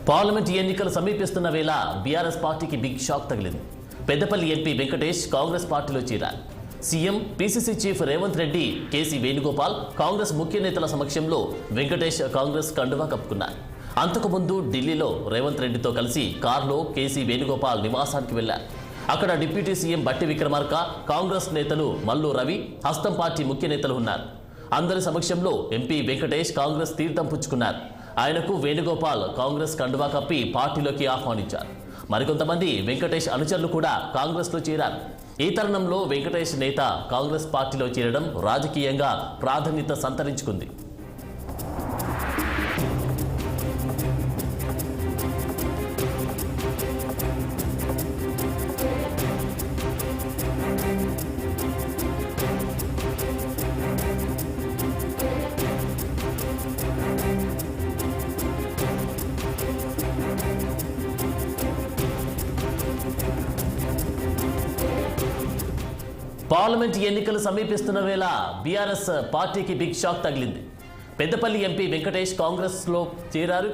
Parliament ఎన్నికలు సమీపిస్తున్న వేళ బీఆర్ఎస్ పార్టీకి బిగ్ షాక్ తగిలింది. పెద్దపల్లి ఎంపీ వెంకటేష్ కాంగ్రెస్ పార్టీలో చేరారు. CM PCC chief Revanth Reddy, KC Venugopal Congress ముఖ్య నేతల సమక్షంలో వెంకటేష్ కాంగ్రెస్ కండువా కప్పుకున్నారు. అంతకుముందు ఢిల్లీలో రేవంత్ రెడ్డితో కలిసి కారులో కేసీ వేణుగోపాల్ నివాసానికి వెళ్లారు. అక్కడ డిప్యూటీ సీఎం బట్టి విక్రమార్క, కాంగ్రెస్ నేతలు మల్లు రవి, హస్తం పార్టీ ముఖ్య నేతలు ఉన్నారు. అందరి సమక్షంలో ఎంపీ వెంకటేష్ కాంగ్రెస్ తీర్థం పుచ్చుకున్నారు. ఆయనకు వేణుగోపాల్ కాంగ్రెస్ కండువా కప్పి పార్టీలోకి ఆహ్వానించారు. మరికొంతమంది వెంకటేష్ అనుచరులు కూడా కాంగ్రెస్లో చేరారు. ఈ తరుణంలో వెంకటేష్ నేత కాంగ్రెస్ పార్టీలో చేరడం రాజకీయంగా ప్రాధాన్యత సంతరించుకుంది. పార్లమెంట్ ఎన్నికలు సమీపిస్తున్న వేళ బీఆర్ఎస్ పార్టీకి బిగ్ షాక్ తగిలింది. పెద్దపల్లి ఎంపీ వెంకటేష్ కాంగ్రెస్లో చేరారు.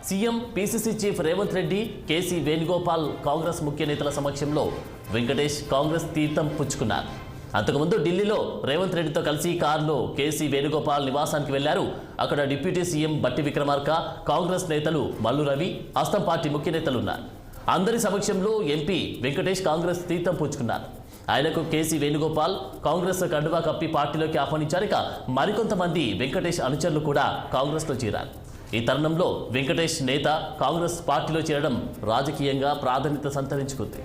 CM PCC chief Revanth Reddy, KC Venugopal Congress ముఖ్య నేతల సమక్షంలో వెంకటేష్ కాంగ్రెస్ తీర్థం పుచ్చుకున్నారు. అంతకుముందు ఢిల్లీలో రేవంత్ రెడ్డితో కలిసి కారులో కేసీ వేణుగోపాల్ నివాసానికి వెళ్లారు. అక్కడ డిప్యూటీ సీఎం బట్టి విక్రమార్క, కాంగ్రెస్ నేతలు మల్లు రవి, హస్తం పార్టీ ముఖ్య నేతలు ఉన్నారు. అందరి సమక్షంలో ఎంపీ వెంకటేష్ కాంగ్రెస్ తీర్థం పుచ్చుకున్నారు. ఆయనకు కేసీ వేణుగోపాల్ కాంగ్రెస్ కండువా కప్పి పార్టీలోకి ఆహ్వానించారు. మరికొంతమంది వెంకటేష్ అనుచరులు కూడా కాంగ్రెస్లో చేరారు. ఈ తరుణంలో వెంకటేష్ నేత కాంగ్రెస్ పార్టీలో చేరడం రాజకీయంగా ప్రాధాన్యత సంతరించుకుంది.